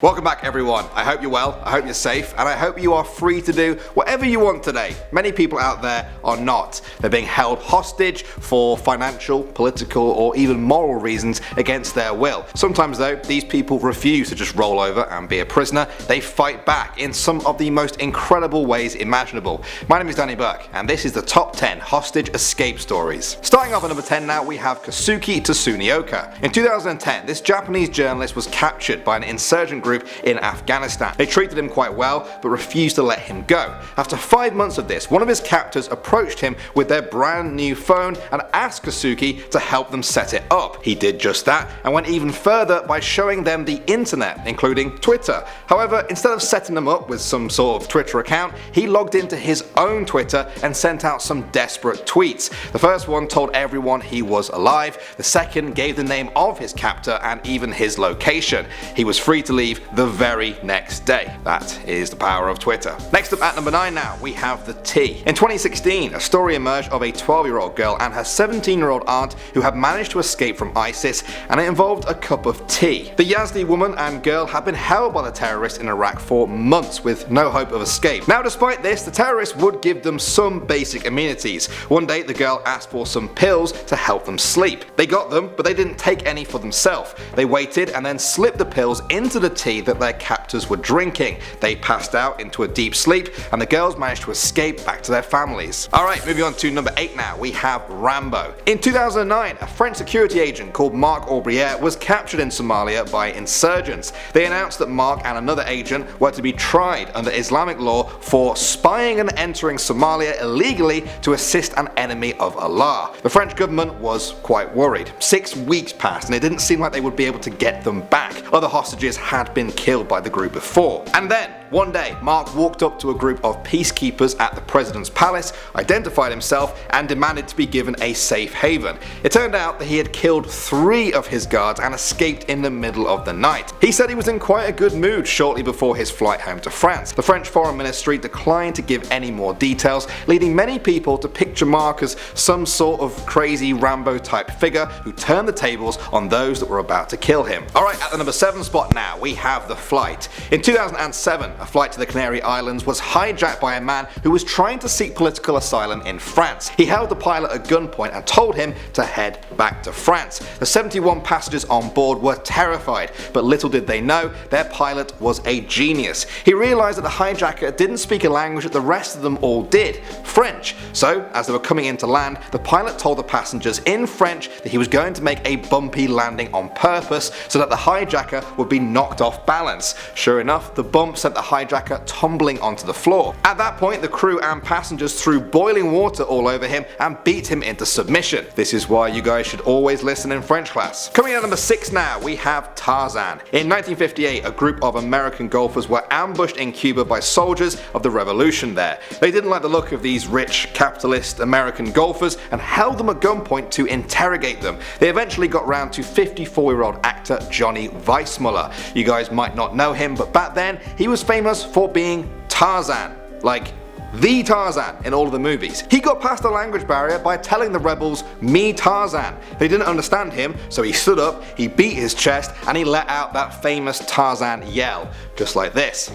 Welcome back everyone, I hope you're well, I hope you're safe, and I hope you are free to do whatever you want today. Many people out there are not. They're being held hostage for financial, political, or even moral reasons against their will. Sometimes though, these people refuse to just roll over and be a prisoner. They fight back in some of the most incredible ways imaginable. My name is Burke, and this is the top 10 hostage escape stories. Starting off at number 10 now, we have Kazuki Tsunioka. In 2010, this Japanese journalist was captured by an insurgent group in Afghanistan. They treated him quite well, but refused to let him go. After 5 months of this, one of his captors approached him with their brand new phone and asked Kazuki to help them set it up. He did just that, and went even further by showing them the internet, including Twitter. However, instead of setting them up with some sort of Twitter account, he logged into his own Twitter and sent out some desperate tweets. The first one told everyone he was alive, the second gave the name of his captor and even his location. He was free to leave the very next day. That is the power of Twitter. Next up at number 9 now, we have the tea. In 2016, a story emerged of a 12-year-old girl and her 17-year-old aunt who had managed to escape from ISIS, and it involved a cup of tea. The Yazdi woman and girl had been held by the terrorists in Iraq for months with no hope of escape. Now despite this, the terrorists would give them some basic amenities. One day the girl asked for some pills to help them sleep. They got them, but they didn't take any for themselves. They waited and then slipped the pills into the tea that their captors were drinking. They passed out into a deep sleep, and the girls managed to escape back to their families. Alright, moving on to number 8 now, we have Rambo. In 2009, a French security agent called Marc Aubrière was captured in Somalia by insurgents. They announced that Marc and another agent were to be tried under Islamic law for spying and entering Somalia illegally to assist an enemy of Allah. The French government was quite worried. 6 weeks passed and it didn't seem like they would be able to get them back. Other hostages had been killed by the group before. And then, one day, Mark walked up to a group of peacekeepers at the president's palace, identified himself, and demanded to be given a safe haven. It turned out that he had killed 3 of his guards and escaped in the middle of the night. He said he was in quite a good mood shortly before his flight home to France. The French Foreign Ministry declined to give any more details, leading many people to picture Mark as some sort of crazy Rambo type figure who turned the tables on those that were about to kill him. Alright, at the number 7 spot now, we have the flight. In 2007, a flight to the Canary Islands was hijacked by a man who was trying to seek political asylum in France. He held the pilot at gunpoint and told him to head back to France. The 71 passengers on board were terrified, but little did they know their pilot was a genius. He realized that the hijacker didn't speak a language that the rest of them all did, French. So, as they were coming into land, the pilot told the passengers in French that he was going to make a bumpy landing on purpose so that the hijacker would be knocked off balance. Sure enough, the bump sent the hijacker tumbling onto the floor. At that point, the crew and passengers threw boiling water all over him and beat him into submission. This is why you guys should always listen in French class. Coming in at number 6 now, we have Tarzan. In 1958, a group of American golfers were ambushed in Cuba by soldiers of the revolution there. They didn't like the look of these rich, capitalist American golfers and held them at gunpoint to interrogate them. They eventually got round to 54-year-old actor Johnny Weissmuller. You guys might not know him, but back then he was famous for being Tarzan, like the Tarzan in all of the movies. He got past the language barrier by telling the rebels, "Me Tarzan." They didn't understand him, so he stood up, he beat his chest, and he let out that famous Tarzan yell, just like this.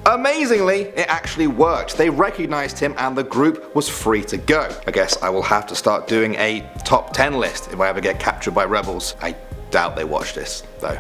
Amazingly, it actually worked. They recognized him and the group was free to go. I guess I will have to start doing a top 10 list if I ever get captured by rebels. I doubt they watch this though.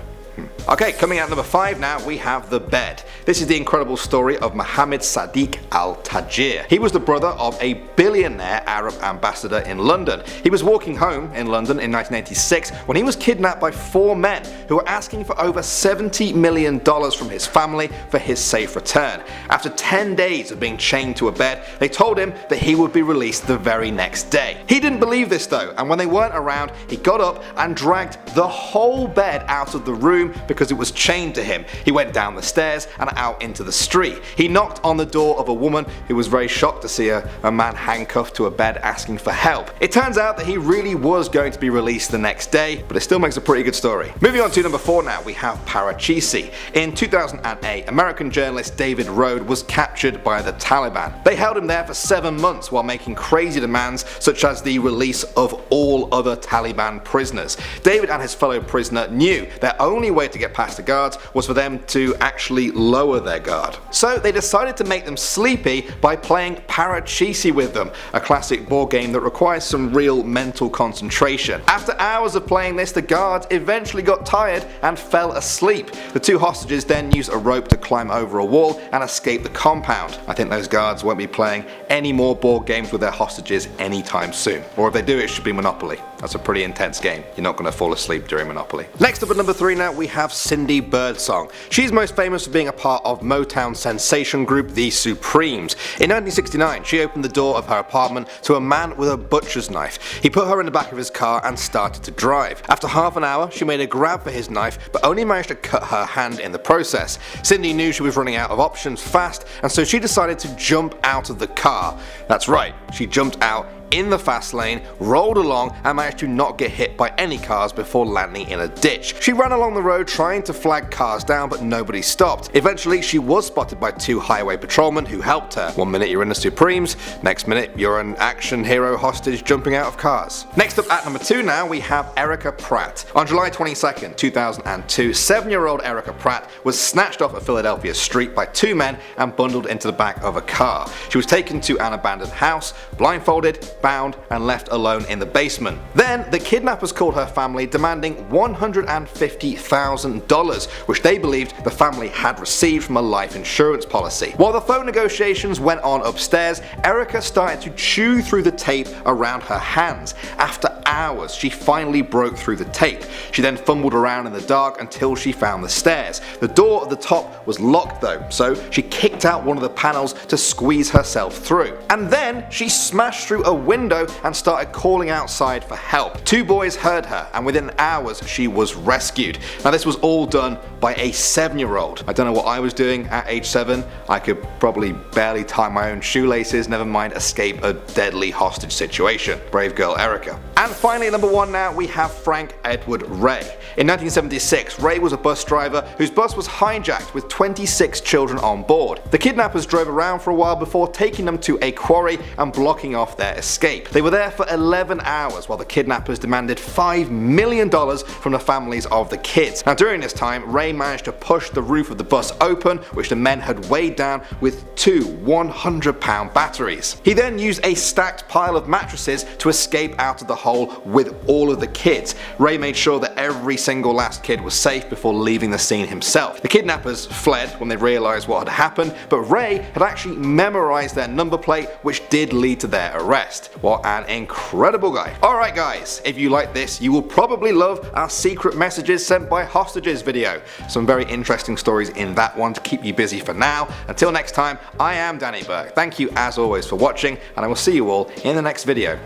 Okay, coming out number 5 now, we have The Bed. This is the incredible story of Mohammed Sadiq Al-Tajir. He was the brother of a billionaire Arab ambassador in London. He was walking home in London in 1986 when he was kidnapped by 4 men who were asking for over $70 million from his family for his safe return. After 10 days of being chained to a bed, they told him that he would be released the very next day. He didn't believe this though, and when they weren't around, he got up and dragged the whole bed out of the room room because it was chained to him. He went down the stairs and out into the street. He knocked on the door of a woman who was very shocked to see a man handcuffed to a bed asking for help. It turns out that he really was going to be released the next day, but it still makes a pretty good story. Moving on to number 4 now, we have Parcheesi. In 2008, American journalist David Rode was captured by the Taliban. They held him there for 7 months while making crazy demands such as the release of all other Taliban prisoners. David and his fellow prisoner knew their only way to get past the guards was for them to actually lower their guard. So they decided to make them sleepy by playing Parcheesi with them, a classic board game that requires some real mental concentration. After hours of playing this, the guards eventually got tired and fell asleep. The two hostages then used a rope to climb over a wall and escape the compound. I think those guards won't be playing any more board games with their hostages anytime soon. Or if they do, it should be Monopoly. That's a pretty intense game. You're not going to fall asleep during Monopoly. Next up at number 3 now, we have Cindy Birdsong. She's most famous for being a part of Motown sensation group The Supremes. In 1969, she opened the door of her apartment to a man with a butcher's knife. He put her in the back of his car and started to drive. After half an hour, she made a grab for his knife, but only managed to cut her hand in the process. Cindy knew she was running out of options fast, and so she decided to jump out of the car. That's right, she jumped out in the fast lane, rolled along and managed to not get hit by any cars before landing in a ditch. She ran along the road trying to flag cars down, but nobody stopped. Eventually she was spotted by 2 highway patrolmen who helped her. One minute you're in the Supremes, next minute you're an action hero hostage jumping out of cars. Next up at number 2 now, we have Erica Pratt. On July 22nd, 2002, 7-year-old Erica Pratt was snatched off a Philadelphia street by 2 men and bundled into the back of a car. She was taken to an abandoned house, blindfolded, bound and left alone in the basement. Then the kidnappers called her family demanding $150,000, which they believed the family had received from a life insurance policy. While the phone negotiations went on upstairs, Erica started to chew through the tape around her hands. After hours, she finally broke through the tape. She then fumbled around in the dark until she found the stairs. The door at the top was locked though, so she kicked out one of the panels to squeeze herself through. And then she smashed through a window and started calling outside for help. 2 boys heard her and within hours she was rescued. Now this was all done by a 7-year-old. I don't know what I was doing at age 7. I could probably barely tie my own shoelaces, never mind escape a deadly hostage situation. Brave girl Erica. And finally, number 1 now, we have Frank Edward Ray. In 1976, Ray was a bus driver whose bus was hijacked with 26 children on board. The kidnappers drove around for a while before taking them to a quarry and blocking off their escape. They were there for 11 hours while the kidnappers demanded $5 million from the families of the kids. Now during this time, Ray managed to push the roof of the bus open, which the men had weighed down with 2 100-pound batteries. He then used a stacked pile of mattresses to escape out of the hole with all of the kids. Ray made sure that every single last kid was safe before leaving the scene himself. The kidnappers fled when they realized what had happened, but Ray had actually memorized their number plate, which did lead to their arrest. What an incredible guy. Alright guys, if you like this, you will probably love our secret messages sent by hostages video. Some very interesting stories in that one to keep you busy for now. Until next time, I am Danny Burke. Thank you as always for watching, and I will see you all in the next video.